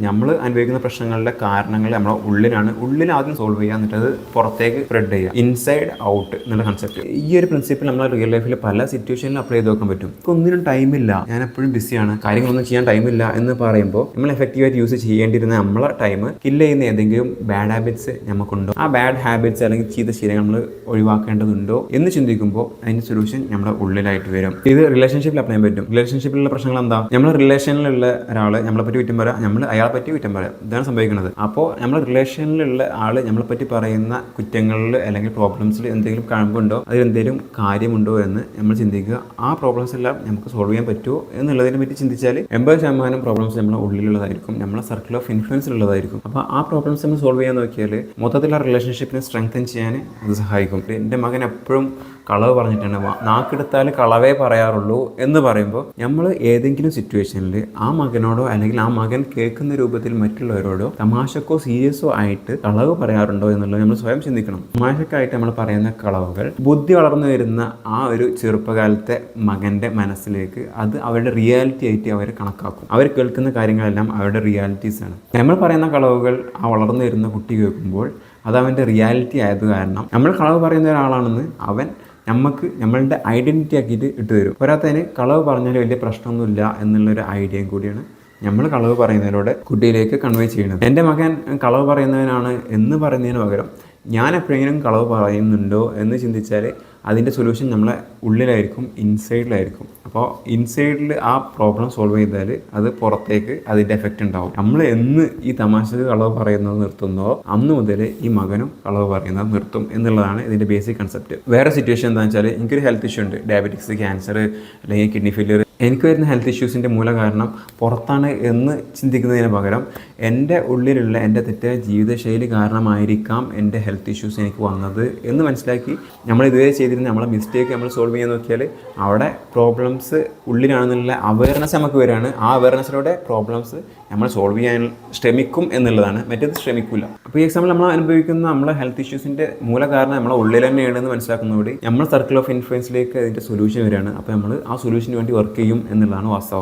നമ്മൾ അനുഭവിക്കുന്ന പ്രശ്നങ്ങളുടെ കാരണങ്ങൾ നമ്മുടെ ഉള്ളിൽ ആദ്യം സോൾവ് ചെയ്യുക, എന്നിട്ട് അത് പുറത്തേക്ക് സ്പ്രെഡ് ചെയ്യുക. ഇൻസൈഡ് ഔട്ട് എന്നുള്ള കൺസെപ്റ്റ്. ഈ ഒരു പ്രിൻസിപ്പിൾ നമ്മൾ റിയൽ ലൈഫിൽ പല സിറ്റുവേഷനിലും അപ്ലൈ ചെയ്ത് നോക്കാൻ പറ്റും. ഇപ്പോൾ ഒന്നിനും ടൈമില്ല, ഞാൻ എപ്പോഴും ബിസിയാണ്, കാര്യങ്ങളൊന്നും ചെയ്യാൻ ടൈമില്ല എന്ന് പറയുമ്പോൾ നമ്മൾ എഫക്റ്റീവായിട്ട് യൂസ് ചെയ്യേണ്ടിരുന്ന നമ്മളെ ടൈം കില്ല് ചെയ്യുന്ന ഏതെങ്കിലും ബാഡ് ഹാബിറ്റ്സ് നമുക്കുണ്ടോ, ആ ബാഡ് ഹാബിറ്റ്സ് അല്ലെങ്കിൽ ചീത്ത ശീലങ്ങൾ നമ്മൾ ഒഴിവാക്കേണ്ടതുണ്ടോ എന്ന് ചിന്തിക്കുമ്പോൾ അതിൻ്റെ സൊല്യൂഷൻ നമ്മുടെ ഉള്ളിലായിട്ട് വരും. ഇത് റിലേഷൻഷിപ്പിൽ അപ്ലൈ ചെയ്യാൻ പറ്റും. റിലേഷൻഷിപ്പിലുള്ള പ്രശ്നങ്ങൾ എന്താ? നമ്മൾ റിലേഷനിലുള്ള ഒരാൾ നമ്മളെ പറ്റി കുറ്റം പറയാം, നമ്മൾ അയാളെ പറ്റി കുറ്റം പറയാം. ഇതാണ് സംഭവിക്കുന്നത്. അപ്പോൾ നമ്മൾ റിലേഷനിലുള്ള ആൾ നമ്മളെ പറ്റി പറയുന്ന കുറ്റങ്ങളിൽ അല്ലെങ്കിൽ പ്രോബ്ലംസിൽ എന്തെങ്കിലും കഴമ്പുണ്ടോ, അതിൽ എന്തെങ്കിലും കാര്യമുണ്ടോ എന്ന് നമ്മൾ ചിന്തിക്കുക. ആ പ്രോബ്ലംസ് എല്ലാം നമുക്ക് സോൾവ് ചെയ്യാൻ പറ്റുമോ എന്നുള്ളതിനെ പറ്റി ചിന്തിച്ചാൽ 80% പ്രോബ്ലംസ് നമ്മുടെ ഉള്ളിലുള്ളതായിരിക്കും, നമ്മളെ സർക്കിൾ ഓഫ് ഇൻഫ്ലുവൻസിലുള്ളതായിരിക്കും. അപ്പോൾ ആ പ്രോബ്ലംസ് നമ്മൾ സോൾവ് ചെയ്യാൻ നോക്കിയാൽ മൊത്തത്തിൽ ആ റിലേഷൻഷിപ്പിനെ സ്ട്രെങ്തൻ ചെയ്യാൻ ഇത് സഹായിക്കും. എൻ്റെ മകൻ എപ്പോഴും കളവ് പറഞ്ഞിട്ടുണ്ട്, നാക്കെടുത്താൽ കളവേ പറയാറുള്ളൂ എന്ന് പറയുമ്പോൾ നമ്മൾ ഏതെങ്കിലും സിറ്റുവേഷനിൽ ആ മകനോടോ അല്ലെങ്കിൽ ആ മകൻ കേൾക്കുന്ന രൂപത്തിൽ മറ്റുള്ളവരോടോ തമാശക്കോ സീരിയസോ ആയിട്ട് കളവ് പറയാറുണ്ടോ എന്നുള്ളത് നമ്മൾ സ്വയം ചിന്തിക്കണം. തമാശക്കായിട്ട് നമ്മൾ പറയുന്ന കളവുകൾ ബുദ്ധി വളർന്നു വരുന്ന ആ ഒരു ചെറുപ്പകാലത്തെ മകൻ്റെ മനസ്സിലേക്ക് അത് അവരുടെ റിയാലിറ്റി ആയിട്ട് അവർ കണക്കാക്കും. അവർ കേൾക്കുന്ന കാര്യങ്ങളെല്ലാം അവരുടെ റിയാലിറ്റീസാണ്. നമ്മൾ പറയുന്ന കളവുകൾ ആ വളർന്നു വരുന്ന കുട്ടി കേൾക്കുമ്പോൾ അത് അവൻ്റെ റിയാലിറ്റി ആയത് കാരണം നമ്മൾ കളവ് പറയുന്ന ഒരാളാണെന്ന് അവൻ നമ്മളുടെ ഐഡൻറ്റിറ്റി ആക്കിയിട്ട് ഇട്ട് തരും. പോരാത്തതിന് കളവ് പറഞ്ഞാൽ വലിയ പ്രശ്നമൊന്നുമില്ല എന്നുള്ളൊരു ഐഡിയയും കൂടിയാണ് നമ്മൾ കളവ് പറയുന്നതിലൂടെ കുട്ടിയിലേക്ക് കൺവേ ചെയ്യുന്നത്. എൻ്റെ മകൻ കളവ് പറയുന്നവനാണ് എന്ന് പറയുന്നതിന് പകരം ഞാൻ എപ്പോഴെങ്കിലും കളവ് പറയുന്നുണ്ടോ എന്ന് ചിന്തിച്ചാൽ അതിൻ്റെ സൊല്യൂഷൻ നമ്മളെ ഉള്ളിലായിരിക്കും, ഇൻസൈഡിലായിരിക്കും. അപ്പോൾ ഇൻസൈഡിൽ ആ പ്രോബ്ലം സോൾവ് ചെയ്താൽ അത് പുറത്തേക്ക് അതിൻ്റെ എഫക്റ്റ് ഉണ്ടാവും. നമ്മൾ എന്ന് ഈ തമാശക്ക് കളവ് പറയുന്നത് നിർത്തുന്നോ അന്ന് മുതൽ ഈ മകനും കളവ് പറയുന്നത് നിർത്തും എന്നുള്ളതാണ് ഇതിൻ്റെ ബേസിക് കൺസെപ്റ്റ്. വേറെ സിറ്റുവേഷൻ എന്താണെന്ന് വെച്ചാൽ എനിക്കൊരു ഹെൽത്ത് ഇഷ്യൂ ഉണ്ട്, ഡയബറ്റിക്സ്, ക്യാൻസർ അല്ലെങ്കിൽ കിഡ്നി ഫെയിലിയർ. എനിക്ക് വരുന്ന ഹെൽത്ത് ഇഷ്യൂസിൻ്റെ മൂല കാരണം പുറത്താണ് എന്ന് ചിന്തിക്കുന്നതിന് പകരം എൻ്റെ ഉള്ളിലുള്ള എൻ്റെ തെറ്റായ ജീവിതശൈലി കാരണമായിരിക്കാം എൻ്റെ ഹെൽത്ത് ഇഷ്യൂസ് എനിക്ക് വന്നത് എന്ന് മനസ്സിലാക്കി നമ്മൾ ഇതുവരെ ചെയ്തിരുന്ന നമ്മളെ മിസ്റ്റേക്ക് നമ്മൾ സോൾവ് ചെയ്യാൻ നോക്കിയാൽ അവിടെ പ്രോബ്ലംസ് ഉള്ളിലാണെന്നുള്ള അവയർനെസ് നമുക്ക് വരികയാണ്. ആ അവയർനെസ്സിലൂടെ പ്രോബ്ലംസ് നമ്മൾ സോൾവ് ചെയ്യാൻ ശ്രമിക്കും എന്നുള്ളതാണ്, മറ്റേത് ശ്രമിക്കില്ല. അപ്പോൾ ഈ എക്സാമ്പിൾ നമ്മൾ അനുഭവിക്കുന്ന നമ്മളെ ഹെൽത്ത് ഇഷ്യൂസിൻ്റെ മൂല കാരണം നമ്മളെ ഉള്ളിൽ തന്നെയാണെന്ന് മനസ്സിലാക്കുന്നതോടെ നമ്മൾ സർക്കിൾ ഓഫ് ഇൻഫ്ലുവൻസിലേക്ക് അതിൻ്റെ സൊല്യൂഷൻ വരികയാണ്. അപ്പോൾ നമ്മൾ ആ സൊല്യൂഷന് വേണ്ടി വർക്ക് ചെയ്യും എന്നുള്ളതാണ് വാസ്തവം.